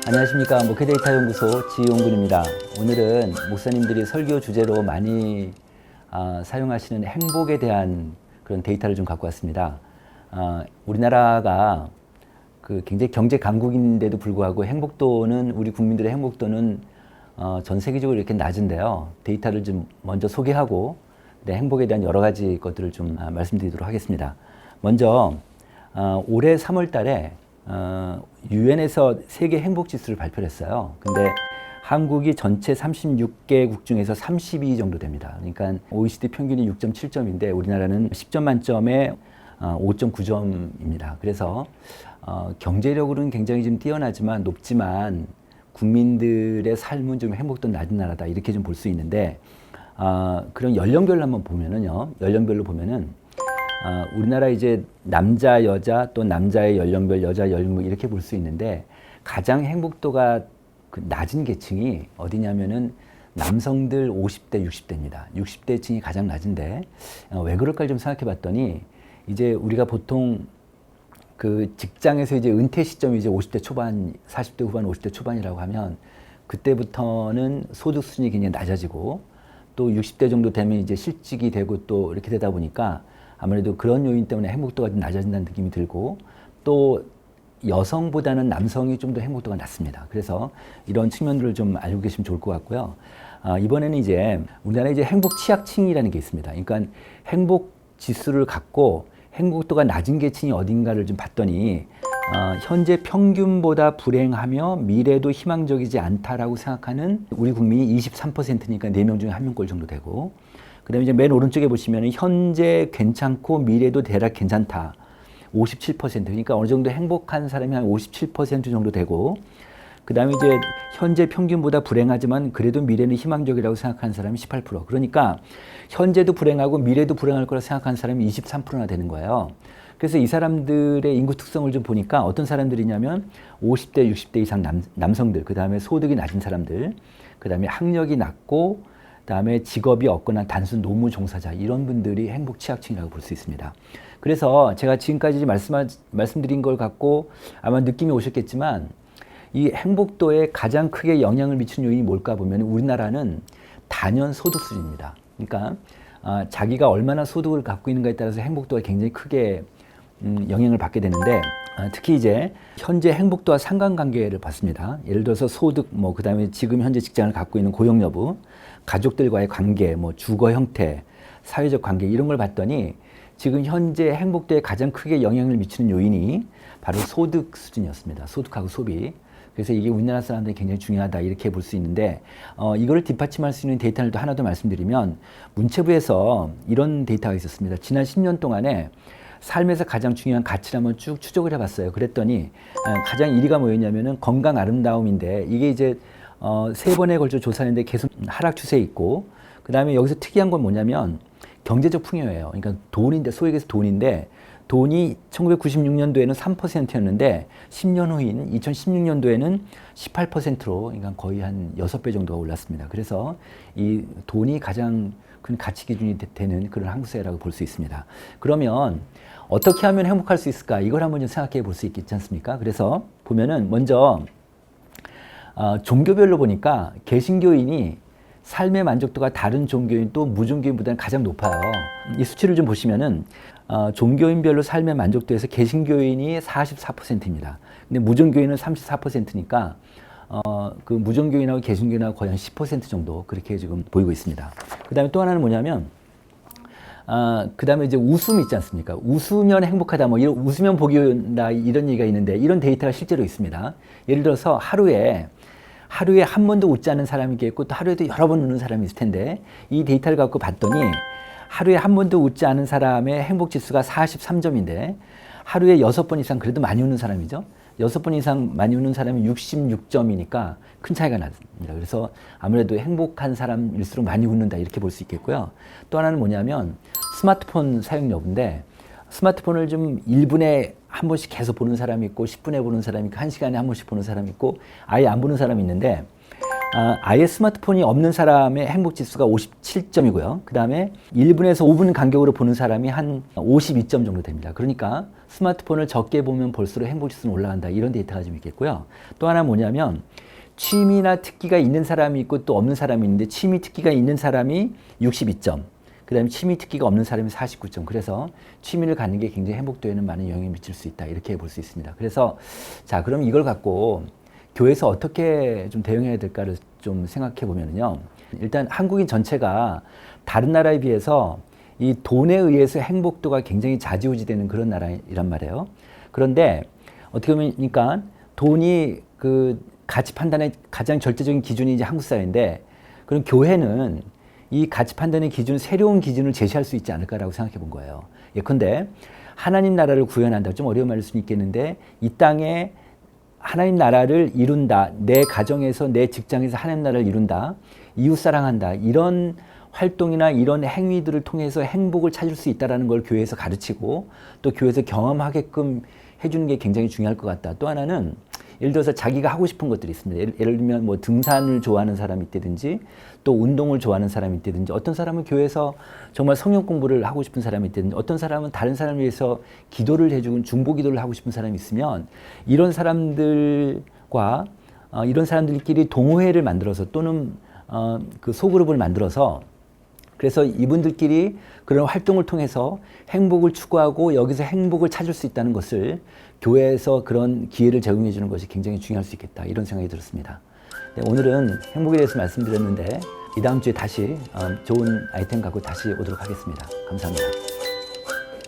안녕하십니까. 목회데이터 연구소 지용군입니다. 오늘은 목사님들이 설교 주제로 많이 사용하시는 행복에 대한 그런 데이터를 좀 갖고 왔습니다. 우리나라가 굉장히 경제 강국인데도 불구하고 행복도는, 우리 국민들의 행복도는 전 세계적으로 이렇게 낮은데요. 데이터를 좀 먼저 소개하고 행복에 대한 여러 가지 것들을 좀 말씀드리도록 하겠습니다. 먼저 올해 3월 달에 유엔에서 세계 행복 지수를 발표를 했어요. 근데 한국이 전체 36개국 중에서 32위 정도 됩니다. 그러니까 OECD 평균이 6.7점인데 우리나라는 10점 만점에 5.9점입니다. 그래서 경제력으로는 굉장히 좀 뛰어나지만 높지만 국민들의 삶은 좀 행복도 낮은 나라다, 이렇게 좀 볼 수 있는데, 그런 연령별로 한번 보면은요, 연령별로 보면은 우리나라 이제 남자, 여자, 또 남자의 연령별, 여자 연령별 이렇게 볼 수 있는데, 가장 행복도가 낮은 계층이 어디냐면은 남성들 50대, 60대입니다. 60대층이 가장 낮은데, 왜 그럴까 좀 생각해 봤더니, 이제 우리가 보통 직장에서 이제 은퇴 시점이 이제 50대 초반, 40대 후반, 50대 초반이라고 하면, 그때부터는 소득 수준이 굉장히 낮아지고, 또 60대 정도 되면 이제 실직이 되고 또 이렇게 되다 보니까 아무래도 그런 요인 때문에 행복도가 좀 낮아진다는 느낌이 들고, 또 여성보다는 남성이 좀 더 행복도가 낮습니다. 그래서 이런 측면들을 좀 알고 계시면 좋을 것 같고요. 이번에는 이제 우리나라에 이제 행복 취약층이라는 게 있습니다. 그러니까 행복 지수를 갖고 행복도가 낮은 계층이 어딘가를 좀 봤더니, 현재 평균보다 불행하며 미래도 희망적이지 않다라고 생각하는 우리 국민이 23%니까 4명 중에 1명꼴 정도 되고, 그 다음에 이제 맨 오른쪽에 보시면 현재 괜찮고 미래도 대략 괜찮다, 57%. 그러니까 어느 정도 행복한 사람이 한 57% 정도 되고, 그 다음에 이제 현재 평균보다 불행하지만 그래도 미래는 희망적이라고 생각하는 사람이 18%. 그러니까 현재도 불행하고 미래도 불행할 거라 생각하는 사람이 23%나 되는 거예요. 그래서 이 사람들의 인구 특성을 좀 보니까 어떤 사람들이냐면 50대, 60대 이상 남성들, 그 다음에 소득이 낮은 사람들, 그 다음에 학력이 낮고, 그 다음에 직업이 없거나 단순 노무 종사자, 이런 분들이 행복 취약층이라고 볼 수 있습니다. 그래서 제가 지금까지 말씀드린 걸 갖고 아마 느낌이 오셨겠지만, 이 행복도에 가장 크게 영향을 미치는 요인이 뭘까 보면 우리나라는 단연 소득 수준입니다. 그러니까 자기가 얼마나 소득을 갖고 있는가에 따라서 행복도가 굉장히 크게 영향을 받게 되는데, 특히 이제 현재 행복도와 상관관계를 봤습니다. 예를 들어서 소득, 그 다음에 지금 현재 직장을 갖고 있는 고용 여부, 가족들과의 관계, 주거 형태, 사회적 관계, 이런 걸 봤더니 지금 현재 행복도에 가장 크게 영향을 미치는 요인이 바로 소득 수준이었습니다. 소득하고 소비. 그래서 이게 우리나라 사람들이 굉장히 중요하다, 이렇게 볼 수 있는데, 이거를 뒷받침할 수 있는 데이터를 또 하나 더 말씀드리면, 문체부에서 이런 데이터가 있었습니다. 지난 10년 동안에 삶에서 가장 중요한 가치를 한번 쭉 추적을 해봤어요. 그랬더니 가장 1위가 뭐였냐면은 건강 아름다움인데, 이게 이제 3번에 걸쳐 조사했는데 계속 하락 추세에 있고, 그 다음에 여기서 특이한 건 뭐냐면 경제적 풍요예요. 그러니까 돈인데, 소위 얘기해서 돈인데, 돈이 1996년도에는 3%였는데 10년 후인 2016년도에는 18%로, 그러니까 거의 한 6배 정도가 올랐습니다. 그래서 이 돈이 가장 큰 가치 기준이 되는 그런 한국 사회라고 볼 수 있습니다. 그러면 어떻게 하면 행복할 수 있을까? 이걸 한번 좀 생각해 볼 수 있지 않습니까? 그래서 보면은 먼저 종교별로 보니까 개신교인이 삶의 만족도가 다른 종교인 또 무종교인보다는 가장 높아요. 이 수치를 좀 보시면은 종교인별로 삶의 만족도에서 개신교인이 44%입니다. 근데 무종교인은 34%니까 그 무종교인하고 개신교인하고 거의 한 10% 정도 그렇게 지금 보이고 있습니다. 그 다음에 또 하나는 뭐냐면, 그 다음에 이제 웃음 있지 않습니까? 웃으면 행복하다, 웃으면 복이 온다, 이런 얘기가 있는데, 이런 데이터가 실제로 있습니다. 예를 들어서 하루에 한 번도 웃지 않은 사람이 있겠고, 또 하루에도 여러 번 웃는 사람이 있을 텐데, 이 데이터를 갖고 봤더니 하루에 한 번도 웃지 않은 사람의 행복 지수가 43점인데 하루에 6번 이상 그래도 많이 웃는 사람이죠. 6번 이상 많이 웃는 사람이 66점이니까 큰 차이가 납니다. 그래서 아무래도 행복한 사람일수록 많이 웃는다, 이렇게 볼 수 있겠고요. 또 하나는 뭐냐면 스마트폰 사용 여부인데, 스마트폰을 좀 1분에 한 번씩 계속 보는 사람이 있고, 10분에 보는 사람이 있고, 1시간에 한 번씩 보는 사람이 있고, 아예 안 보는 사람이 있는데, 아예 스마트폰이 없는 사람의 행복 지수가 57점이고요. 그 다음에 1분에서 5분 간격으로 보는 사람이 한 52점 정도 됩니다. 그러니까 스마트폰을 적게 보면 볼수록 행복 지수는 올라간다. 이런 데이터가 좀 있겠고요. 또 하나 뭐냐면 취미나 특기가 있는 사람이 있고 또 없는 사람이 있는데 취미 특기가 있는 사람이 62점. 그 다음에 취미 특기가 없는 사람이 49점. 그래서 취미를 갖는 게 굉장히 행복도에는 많은 영향을 미칠 수 있다. 이렇게 볼 수 있습니다. 그래서 자, 그럼 이걸 갖고 교회에서 어떻게 좀 대응해야 될까를 좀 생각해 보면요. 일단 한국인 전체가 다른 나라에 비해서 이 돈에 의해서 행복도가 굉장히 좌지우지되는 그런 나라이란 말이에요. 그런데 어떻게 보면 그러니까 돈이 그 가치 판단의 가장 절대적인 기준이 이제 한국 사회인데 그럼 교회는 이 가치 판단의 기준, 새로운 기준을 제시할 수 있지 않을까라고 생각해 본 거예요. 예컨대 하나님 나라를 구현한다. 좀 어려운 말일 수는 있겠는데 이 땅에 하나님 나라를 이룬다. 내 가정에서 내 직장에서 하나님 나라를 이룬다. 이웃 사랑한다. 이런 활동이나 이런 행위들을 통해서 행복을 찾을 수 있다는 걸 교회에서 가르치고 또 교회에서 경험하게끔 해주는 게 굉장히 중요할 것 같다. 또 하나는 예를 들어서 자기가 하고 싶은 것들이 있습니다. 예를 들면 뭐 등산을 좋아하는 사람이 있다든지 또 운동을 좋아하는 사람이 있다든지 어떤 사람은 교회에서 정말 성경 공부를 하고 싶은 사람이 있다든지 어떤 사람은 다른 사람을 위해서 기도를 해주고 중보 기도를 하고 싶은 사람이 있으면 이런 사람들과 이런 사람들끼리 동호회를 만들어서 또는 그 소그룹을 만들어서 그래서 이분들끼리 그런 활동을 통해서 행복을 추구하고 여기서 행복을 찾을 수 있다는 것을 교회에서 그런 기회를 제공해 주는 것이 굉장히 중요할 수 있겠다 이런 생각이 들었습니다. 네, 오늘은 행복에 대해서 말씀드렸는데 이 다음 주에 다시 좋은 아이템 갖고 다시 오도록 하겠습니다. 감사합니다.